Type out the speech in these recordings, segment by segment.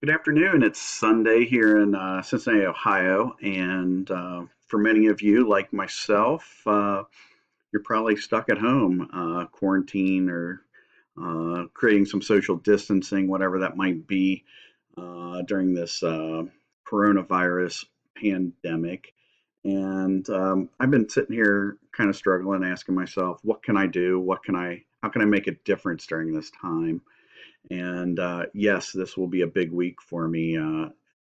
Good afternoon. It's Sunday here in Cincinnati, Ohio. And for many of you, like myself, you're probably stuck at home, quarantine or creating some social distancing, whatever that might be, during this coronavirus pandemic. And I've been sitting here kind of struggling, asking myself, what can I do? How can I make a difference during this time? And yes, this will be a big week for me.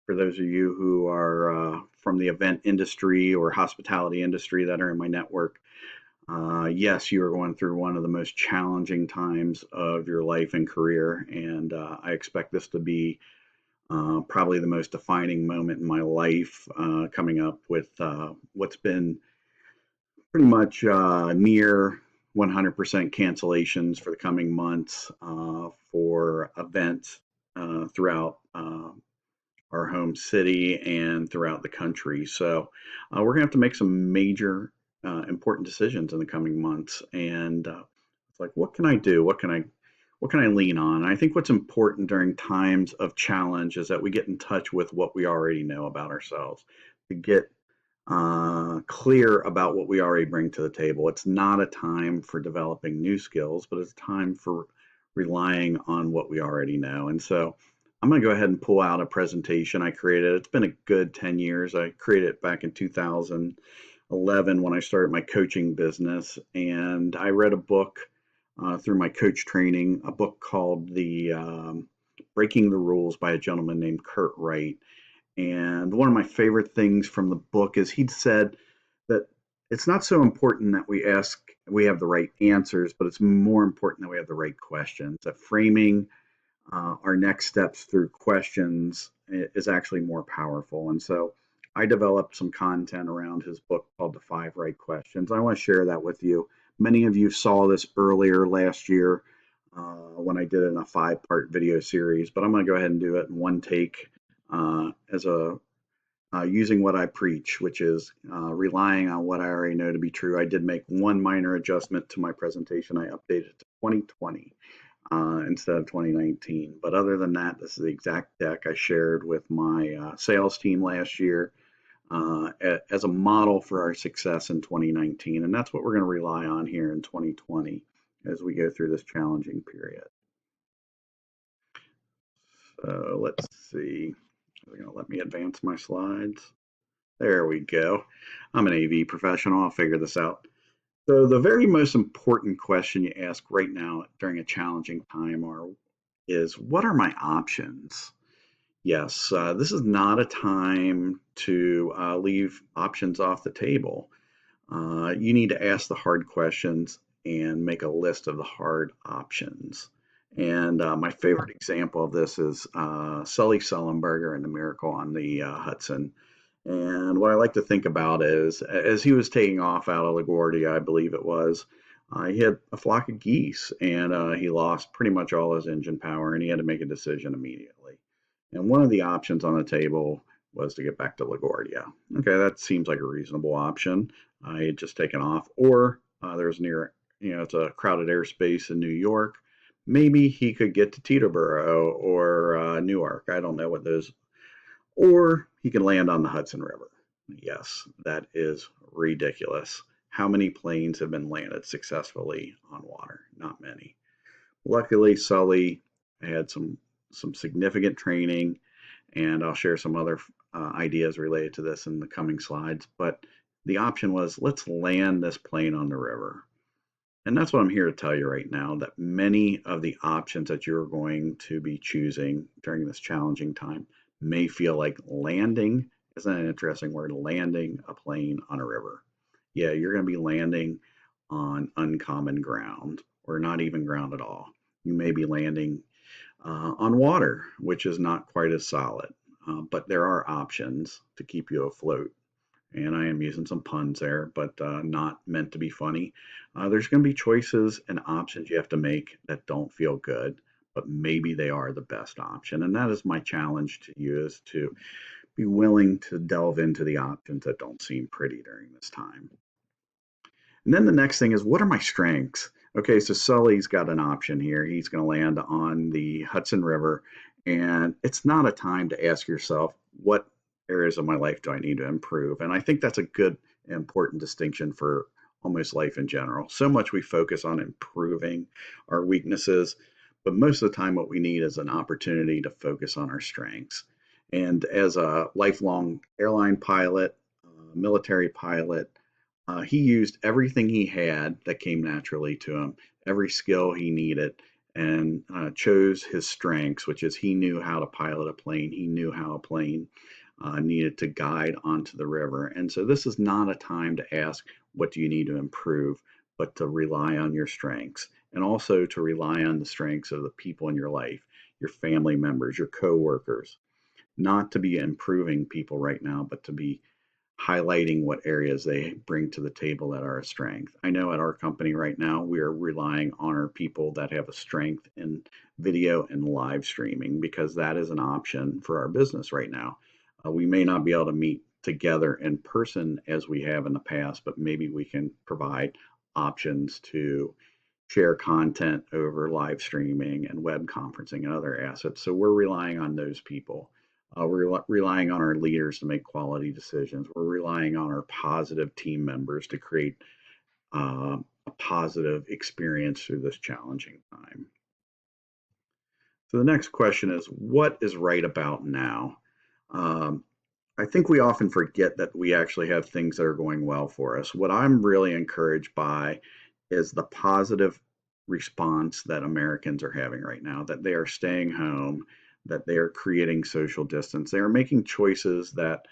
For those of you who are from the event industry or hospitality industry that are in my network, yes, you are going through one of the most challenging times of your life and career. And I expect this to be probably the most defining moment in my life, coming up with what's been pretty much near 100% cancellations for the coming months for events throughout our home city and throughout the country. So we're going to have to make some major important decisions in the coming months. And it's like, what can I do? What can I lean on? And I think what's important during times of challenge is that we get in touch with what we already know about ourselves, to get clear about what we already bring to the table. It's not a time for developing new skills, but it's a time for relying on what we already know. And so I'm going to go ahead and pull out a presentation I created. It's been a good 10 years. I created it back in 2011 when I started my coaching business. And I read a book through my coach training, a book called The Breaking the Rules by a gentleman named Kurt Wright. And one of my favorite things from the book is he'd said that it's not so important that we have the right answers, but it's more important that we have the right questions. That framing our next steps through questions is actually more powerful. And so I developed some content around his book called The Five Right Questions. I want to share that with you. Many of you saw this earlier last year when I did it in a 5-part video series, but I'm going to go ahead and do it in one take as a using what I preach, which is relying on what I already know to be true. I did make one minor adjustment to my presentation. I updated it to 2020 instead of 2019. But other than that, this is the exact deck I shared with my sales team last year as a model for our success in 2019. And that's what we're going to rely on here in 2020 as we go through this challenging period. So let's see. They're going to let me advance my slides. There we go. I'm an AV professional. I'll figure this out. So the very most important question you ask right now during a challenging time is, what are my options? Yes, this is not a time to leave options off the table. You need to ask the hard questions and make a list of the hard options. And my favorite example of this is Sully Sullenberger in The Miracle on the Hudson. And what I like to think about is, as he was taking off out of LaGuardia, I believe it was, he had a flock of geese, and he lost pretty much all his engine power, and he had to make a decision immediately. And one of the options on the table was to get back to LaGuardia. Okay, that seems like a reasonable option. He had just taken off, or there's it's a crowded airspace in New York. Maybe he could get to Teterboro or Newark. I don't know what those, or he can land on the Hudson River. Yes, that is ridiculous. How many planes have been landed successfully on water? Not many. Luckily, Sully had some significant training, and I'll share some other ideas related to this in the coming slides. But the option was, let's land this plane on the river. And that's what I'm here to tell you right now, that many of the options that you're going to be choosing during this challenging time may feel like landing. Isn't that an interesting word? Landing a plane on a river. Yeah, you're going to be landing on uncommon ground, or not even ground at all. You may be landing on water, which is not quite as solid, but there are options to keep you afloat. And I am using some puns there, but not meant to be funny. There's going to be choices and options you have to make that don't feel good, but maybe they are the best option. And that is my challenge to you, is to be willing to delve into the options that don't seem pretty during this time. And then the next thing is, what are my strengths? Okay, so Sully's got an option here. He's going to land on the Hudson River, And it's not a time to ask yourself, what areas of my life do I need to improve? And I think that's a good, important distinction for almost life in general. So much we focus on improving our weaknesses, but most of the time, what we need is an opportunity to focus on our strengths. And as a lifelong airline pilot, military pilot, he used everything he had that came naturally to him, every skill he needed, and chose his strengths, which is he knew how to pilot a plane. He knew how a plane needed to guide onto the river. And so this is not a time to ask, what do you need to improve, but to rely on your strengths and also to rely on the strengths of the people in your life, your family members, your coworkers, not to be improving people right now, but to be highlighting what areas they bring to the table that are a strength. I know at our company right now, we are relying on our people that have a strength in video and live streaming because that is an option for our business right now. We may not be able to meet together in person as we have in the past, but maybe we can provide options to share content over live streaming and web conferencing and other assets. So we're relying on those people. We're relying on our leaders to make quality decisions. We're relying on our positive team members to create a positive experience through this challenging time. So the next question is, what is right about now? Um, I think we often forget that we actually have things that are going well for us. What I'm really encouraged by is the positive response that Americans are having right now, that they are staying home, that they are creating social distance. They are making choices that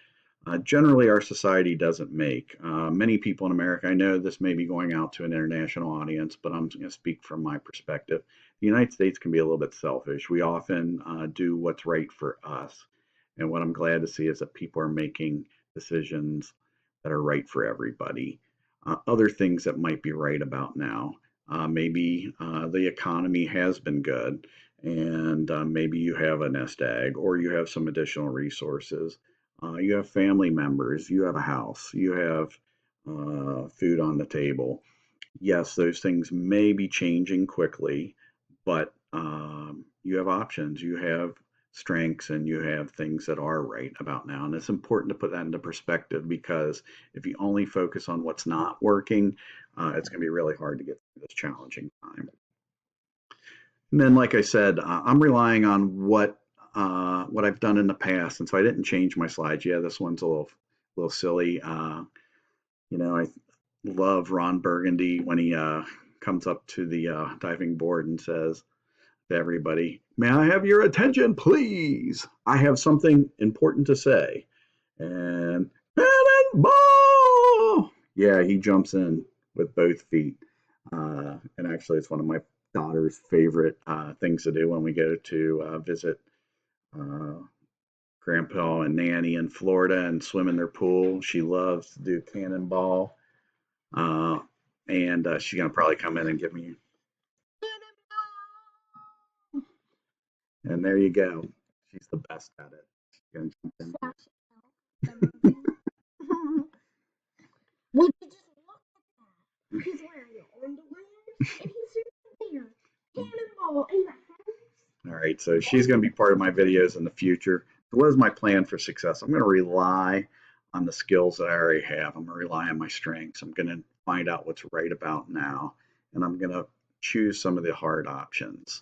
generally our society doesn't make. Many people in America, I know this may be going out to an international audience, but I'm going to speak from my perspective. The United States can be a little bit selfish. We often do what's right for us. And what I'm glad to see is that people are making decisions that are right for everybody. Other things that might be right about now. Maybe the economy has been good, and maybe you have a nest egg or you have some additional resources. You have family members, you have a house, you have food on the table. Yes, those things may be changing quickly, but you have options, you have strengths, and you have things that are right about now. And it's important to put that into perspective because if you only focus on what's not working, it's going to be really hard to get through this challenging time. And then, like I said, I'm relying on what I've done in the past, and so I didn't change my slides. Yeah, this one's a little silly. I love Ron Burgundy when he comes up to the diving board and says to everybody, "May I have your attention, please? I have something important to say." And cannonball! Yeah, he jumps in with both feet. And actually, it's one of my daughter's favorite things to do when we go to visit uh, Grandpa and Nanny in Florida and swim in their pool. She loves to do cannonball. Uh, and she's going to probably come in and give me, and there you go. She's the best at it. She's going to jump in. Would you just look at that? He's wearing underwear and he's there. Cannonball in the house. All right, so she's going to be part of my videos in the future. So what is my plan for success? I'm going to rely on the skills that I already have. I'm going to rely on my strengths. I'm going to find out what's right about now, and I'm going to choose some of the hard options.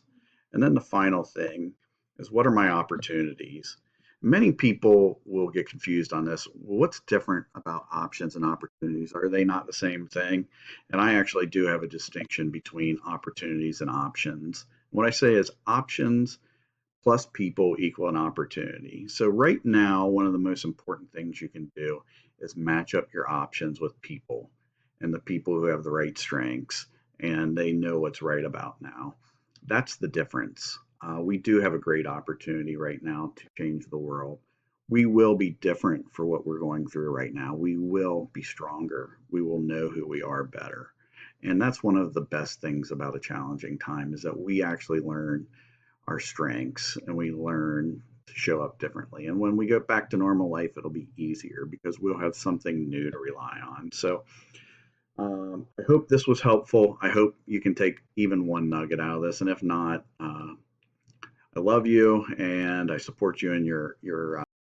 And then the final thing is, what are my opportunities? Many people will get confused on this. What's different about options and opportunities? Are they not the same thing? And I actually do have a distinction between opportunities and options. What I say is options plus people equal an opportunity. So right now, one of the most important things you can do is match up your options with people and the people who have the right strengths and they know what's right about now. That's the difference. We do have a great opportunity right now to change the world. We will be different for what we're going through right now. We will be stronger. We will know who we are better. And that's one of the best things about a challenging time is that we actually learn our strengths and we learn to show up differently. And when we go back to normal life, it'll be easier because we'll have something new to rely on. So I hope this was helpful. I hope you can take even one nugget out of this. And if not, I love you and I support you in your